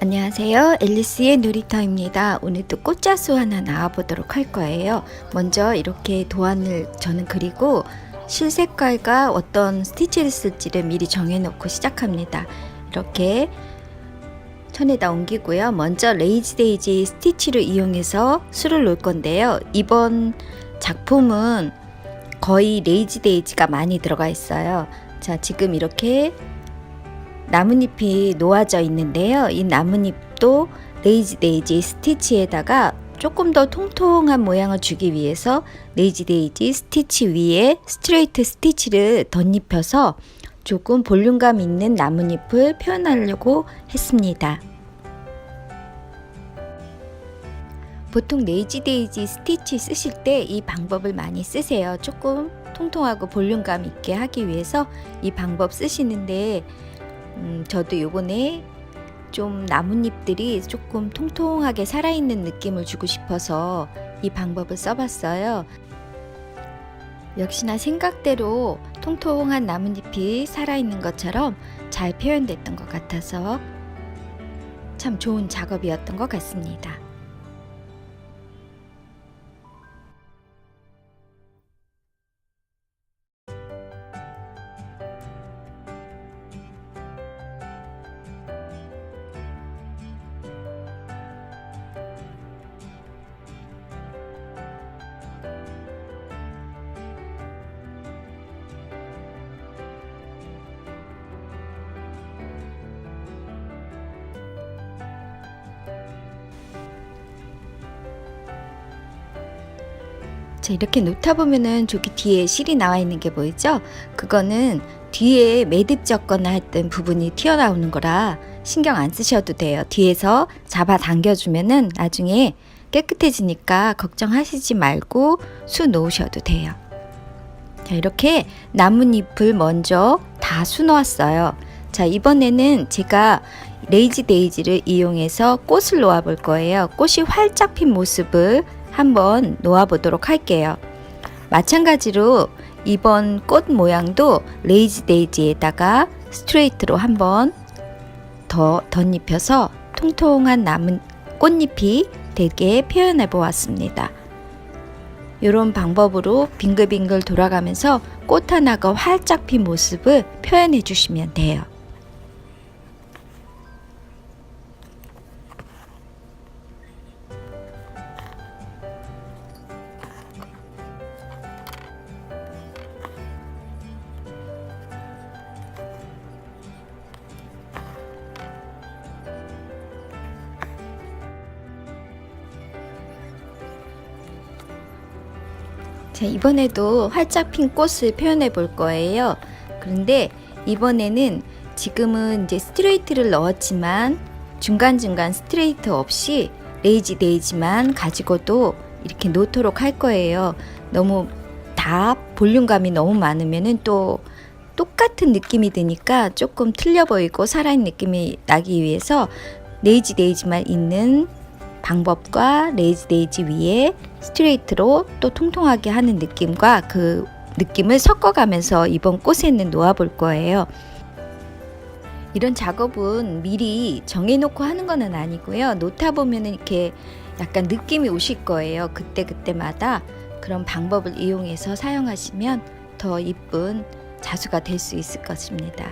안녕하세요. 앨리스의 놀이터입니다. 오늘도 꽃자수 하나 나와보도록 할 거예요. 먼저 이렇게 도안을 저는 그리고 실 색깔과 어떤 스티치를 쓸지를 미리 정해놓고 시작합니다. 이렇게 천에다 옮기고요. 먼저 레이지 데이지 스티치를 이용해서 수를 놓을 건데요. 이번 작품은 거의 레이지 데이지가 많이 들어가 있어요. 자, 지금 이렇게 나뭇잎이 놓아져 있는데요. 이 나뭇잎도 레이지 데이지 스티치에다가 조금 더 통통한 모양을 주기 위해서 레이지 데이지 스티치 위에 스트레이트 스티치를 덧입혀서 조금 볼륨감 있는 나뭇잎을 표현하려고 했습니다. 보통 레이지 데이지 스티치 쓰실 때 이 방법을 많이 쓰세요. 조금 통통하고 볼륨감 있게 하기 위해서 이 방법 쓰시는데 저도 요번에 좀 나뭇잎들이 조금 통통하게 살아있는 느낌을 주고 싶어서 이 방법을 써봤어요. 역시나 생각대로 통통한 나뭇잎이 살아있는 것처럼 잘 표현됐던 것 같아서 참 좋은 작업이었던 것 같습니다. 자, 이렇게 놓다 보면은 저기 뒤에 실이 나와 있는 게 보이죠? 그거는 뒤에 매듭 졌거나 했던 부분이 튀어나오는 거라 신경 안 쓰셔도 돼요. 뒤에서 잡아 당겨주면은 나중에 깨끗해지니까 걱정하시지 말고 수 놓으셔도 돼요. 자, 이렇게 나뭇잎을 먼저 다 수 놓았어요. 자, 이번에는 제가 레이지 데이지를 이용해서 꽃을 놓아 볼 거예요. 꽃이 활짝 핀 모습을 한번 놓아 보도록 할게요. 마찬가지로 이번 꽃 모양도 레이지 데이지에다가 스트레이트로 한번 더 덧입혀서 통통한 남은 꽃잎이 되게 표현해 보았습니다. 이런 방법으로 빙글빙글 돌아가면서 꽃 하나가 활짝 핀 모습을 표현해 주시면 돼요. 자, 이번에도 활짝 핀 꽃을 표현해 볼 거예요. 그런데 이번에는 지금은 이제 스트레이트를 넣었지만 중간중간 스트레이트 없이 레이지 데이지만 가지고도 이렇게 놓도록 할 거예요. 너무 다 볼륨감이 너무 많으면은 또 똑같은 느낌이 드니까 조금 틀려 보이고 살아있는 느낌이 나기 위해서 레이지 데이지만 있는 방법과 레이지 데이지 위에 스트레이트로 또 통통하게 하는 느낌과 그 느낌을 섞어가면서 이번 꽃에는 놓아 볼 거예요. 이런 작업은 미리 정해놓고 하는 건 아니고요. 놓다 보면 이렇게 약간 느낌이 오실 거예요. 그때그때마다 그런 방법을 이용해서 사용하시면 더 이쁜 자수가 될 수 있을 것입니다.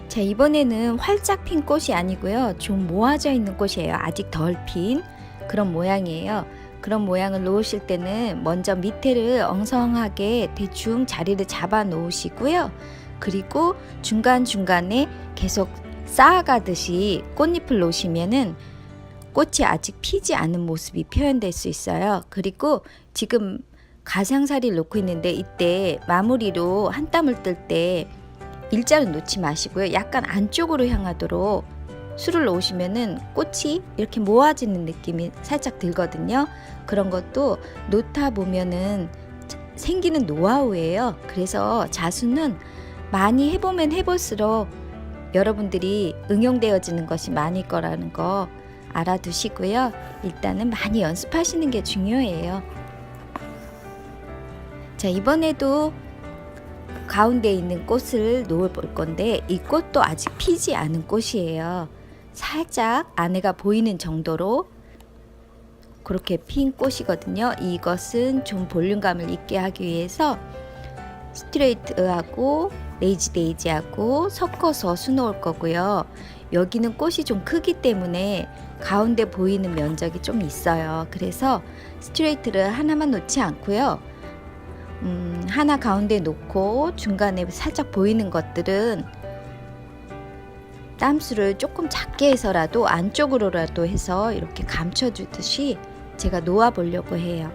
자, 이번에는 활짝 핀 꽃이 아니고요. 좀 모아져 있는 꽃이에요. 아직 덜 핀 그런 모양이에요. 그런 모양을 놓으실 때는 먼저 밑에를 엉성하게 대충 자리를 잡아 놓으시고요. 그리고 중간중간에 계속 쌓아가듯이 꽃잎을 놓으시면은 꽃이 아직 피지 않은 모습이 표현될 수 있어요. 그리고 지금 가장자리를 놓고 있는데 이때 마무리로 한 땀을 뜰 때 일자로 놓지 마시고요. 약간 안쪽으로 향하도록 술을 놓으시면은 꽃이 이렇게 모아지는 느낌이 살짝 들거든요. 그런 것도 놓다 보면은 생기는 노하우예요. 그래서 자수는 많이 해보면 해볼수록 여러분들이 응용되어지는 것이 많을 거라는 거 알아두시고요. 일단은 많이 연습하시는 게 중요해요. 자, 이번에도 가운데 있는 꽃을 놓을 건데 이 꽃도 아직 피지 않은 꽃이에요. 살짝 안에가 보이는 정도로 그렇게 핀 꽃이거든요. 이것은 좀 볼륨감을 있게 하기 위해서 스트레이트하고 레이지 데이지하고 섞어서 수놓을 거고요. 여기는 꽃이 좀 크기 때문에 가운데 보이는 면적이 좀 있어요. 그래서 스트레이트를 하나만 놓지 않고요. 하나 가운데 놓고 중간에 살짝 보이는 것들은 땀수를 조금 작게 해서라도 안쪽으로라도 해서 이렇게 감춰주듯이 제가 놓아 보려고 해요.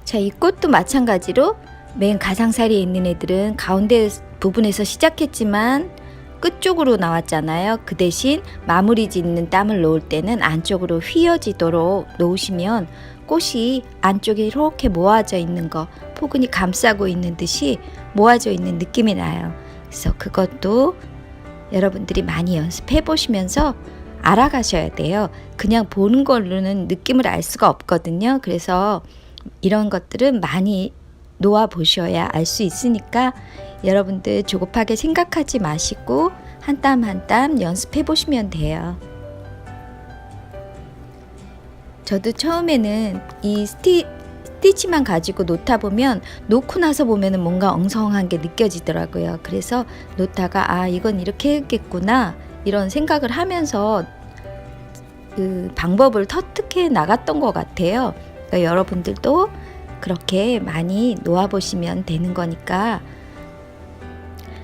자, 이 꽃도 마찬가지로 맨 가상살이에 있는 애들은 가운데 부분에서 시작했지만 끝쪽으로 나왔잖아요. 그 대신 마무리 짓는 땀을 놓을 때는 안쪽으로 휘어지도록 놓으시면 꽃이 안쪽에 이렇게 모아져 있는 거, 포근히 감싸고 있는 듯이 모아져 있는 느낌이 나요. 그래서 그것도 여러분들이 많이 연습해 보시면서 알아가셔야 돼요. 그냥 보는 걸로는 느낌을 알 수가 없거든요. 그래서 이런 것들은 많이 놓아 보셔야 알 수 있으니까 여러분들 조급하게 생각하지 마시고 한 땀 한 땀 연습해 보시면 돼요. 저도 처음에는 이 스티치만 가지고 놓다 보면 놓고 나서 보면은 뭔가 엉성한 게 느껴지더라고요. 그래서 놓다가 아, 이건 이렇게 했겠구나 이런 생각을 하면서 그 방법을 터득해 나갔던 것 같아요. 그러니까 여러분들도 그렇게 많이 놓아보시면 되는 거니까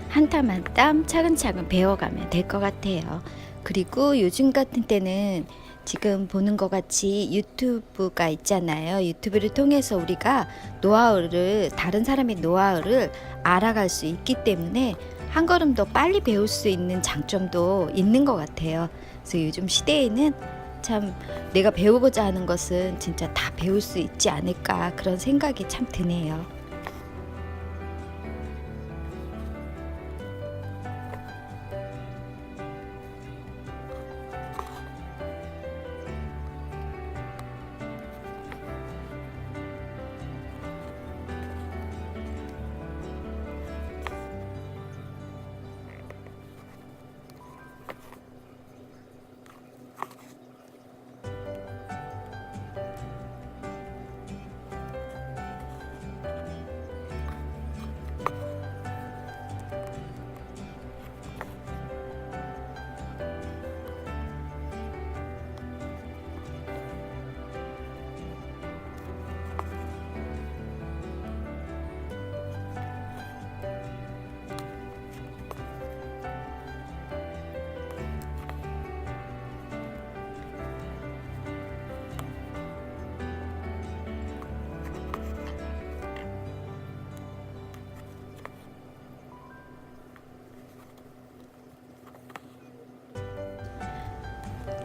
한 땀 한 땀 차근차근 배워가면 될 것 같아요. 그리고 요즘 같은 때는 지금 보는 것 같이 유튜브가 있잖아요. 유튜브를 통해서 우리가 노하우를, 다른 사람의 노하우를 알아갈 수 있기 때문에 한 걸음 더 빨리 배울 수 있는 장점도 있는 것 같아요. 그래서 요즘 시대에는 참 내가 배우고자 하는 것은 진짜 다 배울 수 있지 않을까 그런 생각이 참 드네요.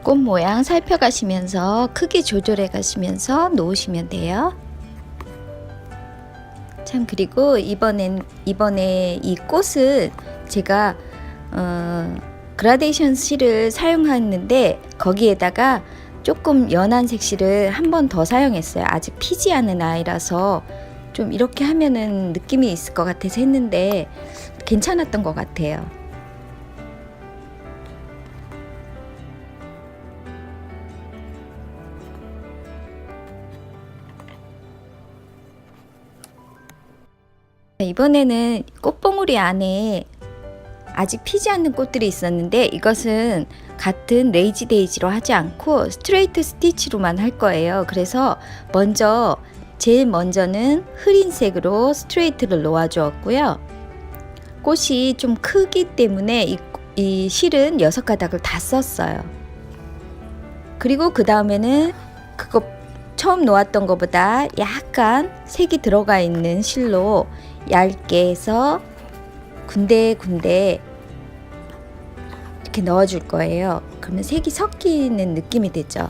꽃 모양 살펴가시면서 크기 조절해 가시면서 놓으시면 돼요. 참, 그리고 이번에 이 꽃을 제가 그라데이션 실을 사용했는데 거기에다가 조금 연한 색실을 한 번 더 사용했어요. 아직 피지 않은 아이라서 좀 이렇게 하면은 느낌이 있을 것 같아서 했는데 괜찮았던 것 같아요. 이번에는 꽃봉오리 안에 아직 피지 않는 꽃들이 있었는데 이것은 같은 레이지 데이지로 하지 않고 스트레이트 스티치로만 할 거예요. 그래서 제일 먼저는 흐린 색으로 스트레이트를 놓아 주었고요. 꽃이 좀 크기 때문에 이 실은 6가닥을 다 썼어요. 그리고 그 다음에는 그거 처음 놓았던 것보다 약간 색이 들어가 있는 실로 얇게 해서 군데군데 이렇게 넣어줄 거예요. 그러면 색이 섞이는 느낌이 되죠.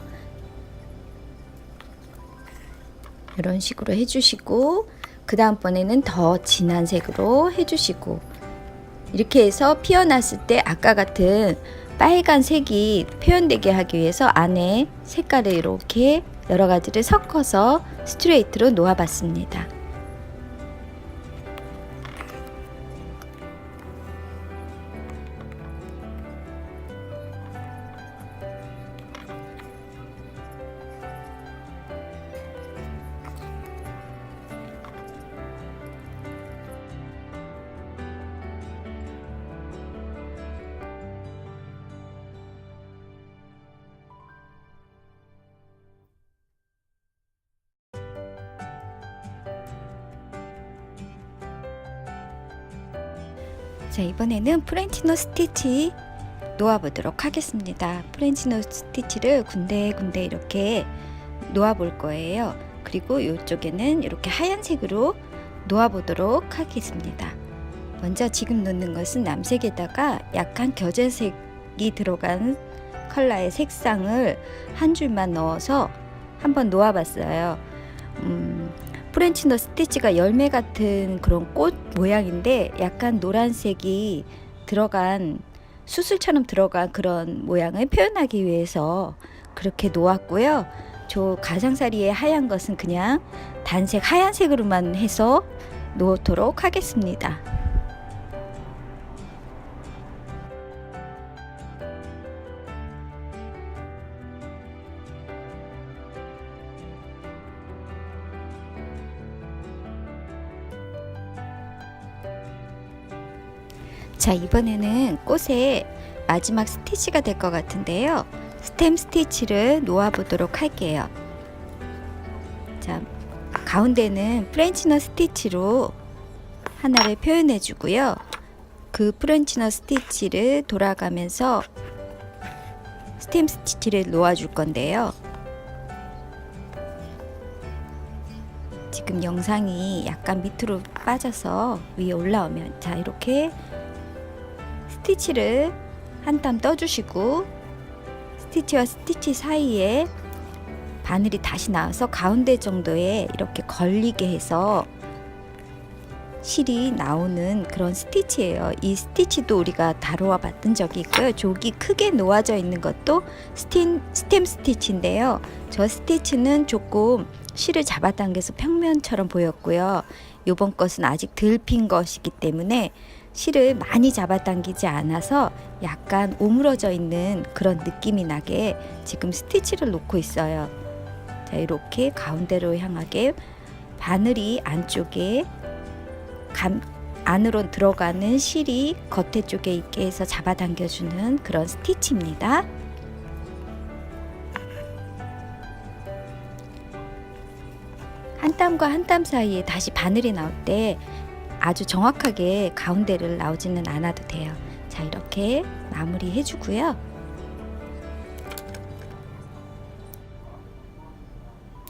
이런 식으로 해주시고, 그 다음번에는 더 진한 색으로 해주시고, 이렇게 해서 피어났을 때 아까 같은 빨간 색이 표현되게 하기 위해서 안에 색깔을 이렇게 여러 가지를 섞어서 스트레이트로 놓아봤습니다. 자, 이번에는 프렌치 노 스티치 놓아보도록 하겠습니다. 프렌치 노 스티치를 군데군데 이렇게 놓아볼 거예요. 그리고 이쪽에는 이렇게 하얀색으로 놓아보도록 하겠습니다. 먼저 지금 놓는 것은 남색에다가 약간 겨제색이 들어간 컬러의 색상을 한 줄만 넣어서 한번 놓아봤어요. 프렌치 노 스티치가 열매 같은 그런 꽃 모양인데 약간 노란색이 들어간 수술처럼 들어간 그런 모양을 표현하기 위해서 그렇게 놓았고요. 저 가장자리에 하얀 것은 그냥 단색 하얀색으로만 해서 놓도록 하겠습니다. 자, 이번에는 꽃의 마지막 스티치가 될 것 같은데요. 스템 스티치를 놓아 보도록 할게요. 자, 가운데는 프렌치 노 스티치로 하나를 표현해 주고요. 그 프렌치 노 스티치를 돌아가면서 스템 스티치를 놓아 줄 건데요. 지금 영상이 약간 밑으로 빠져서 위에 올라오면, 자, 이렇게 스티치를 한 땀 떠주시고, 스티치와 스티치 사이에 바늘이 다시 나와서 가운데 정도에 이렇게 걸리게 해서 실이 나오는 그런 스티치예요. 이 스티치도 우리가 다루어 봤던 적이 있고요. 저기 크게 놓아져 있는 것도 스템 스티치인데요. 저 스티치는 조금 실을 잡아당겨서 평면처럼 보였고요. 이번 것은 아직 덜 핀 것이기 때문에 실을 많이 잡아당기지 않아서 약간 오므러져 있는 그런 느낌이 나게 지금 스티치를 놓고 있어요. 자, 이렇게 가운데로 향하게 바늘이 안쪽에 안으로 들어가는 실이 겉에 쪽에 있게 해서 잡아당겨주는 그런 스티치입니다. 한 땀과 한 땀 사이에 다시 바늘이 나올 때 아주 정확하게 가운데를 나오지는 않아도 돼요. 자, 이렇게 마무리 해주고요.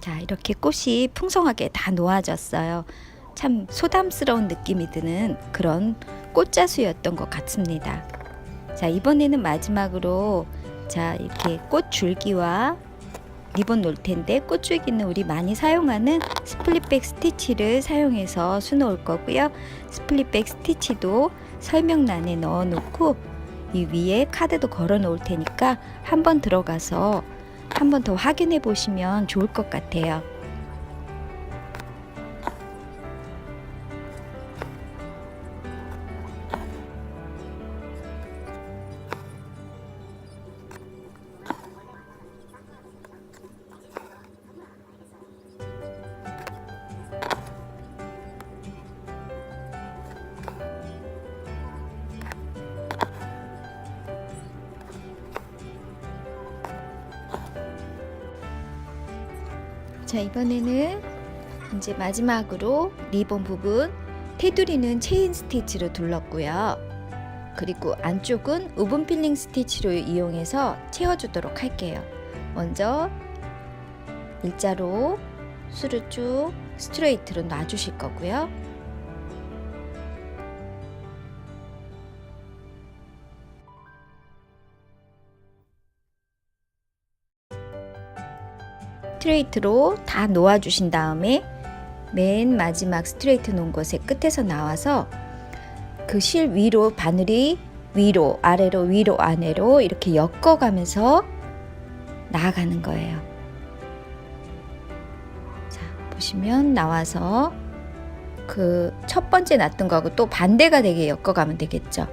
자, 이렇게 꽃이 풍성하게 다 놓아졌어요. 참 소담스러운 느낌이 드는 그런 꽃자수였던 것 같습니다. 자, 이번에는 마지막으로, 자, 이렇게 꽃 줄기와 리본 놓을 텐데, 꽃줄기는 우리 많이 사용하는 스플릿백 스티치를 사용해서 수놓을 거고요. 스플릿백 스티치도 설명란에 넣어 놓고 이 위에 카드도 걸어 놓을 테니까 한번 들어가서 한 번 더 확인해 보시면 좋을 것 같아요. 자, 이번에는 이제 마지막으로 리본 부분 테두리는 체인 스티치로 둘렀고요. 그리고 안쪽은 우분 필링 스티치로 이용해서 채워주도록 할게요. 먼저 일자로 술을 쭉 스트레이트로 놔주실 거고요. 스트레이트로 다 놓아주신 다음에 맨 마지막 스트레이트 놓은 곳에 끝에서 나와서 그 실 위로 바늘이 위로 아래로 위로 아래로 이렇게 엮어가면서 나아가는 거예요. 자, 보시면 나와서 그 첫 번째 놨던 거하고 또 반대가 되게 엮어가면 되겠죠.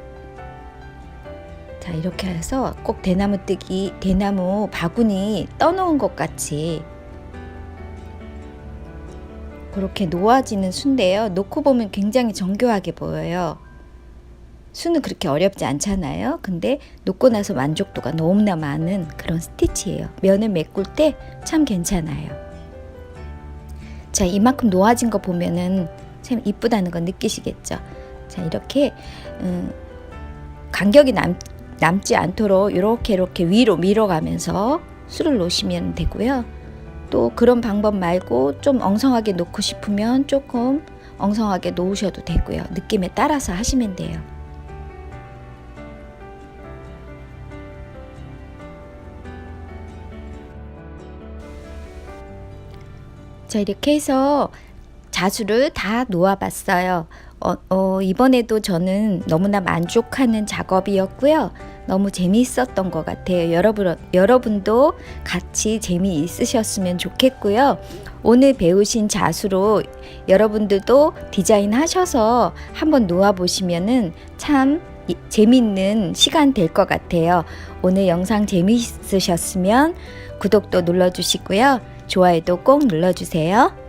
자, 이렇게 해서 꼭 대나무 바구니 떠놓은 것 같이 그렇게 놓아지는 수인데요. 놓고 보면 굉장히 정교하게 보여요. 수는 그렇게 어렵지 않잖아요. 근데 놓고 나서 만족도가 너무나 많은 그런 스티치예요. 면을 메꿀 때 참 괜찮아요. 자, 이만큼 놓아진 거 보면은 참 이쁘다는 거 느끼시겠죠. 자, 이렇게 간격이 남지 않도록 이렇게 위로 밀어가면서 수를 놓으시면 되고요. 또 그런 방법 말고 좀 엉성하게 놓고 싶으면 조금 엉성하게 놓으셔도 되고요. 느낌에 따라서 하시면 돼요. 자, 이렇게 해서 자수를 다 놓아봤어요. 이번에도 저는 너무나 만족하는 작업이었고요. 너무 재미있었던 것 같아요. 여러분도 같이 재미있으셨으면 좋겠고요. 오늘 배우신 자수로 여러분들도 디자인 하셔서 한번 놓아보시면은 참 재미있는 시간 될 것 같아요. 오늘 영상 재미있으셨으면 구독도 눌러주시고요. 좋아요도 꼭 눌러주세요.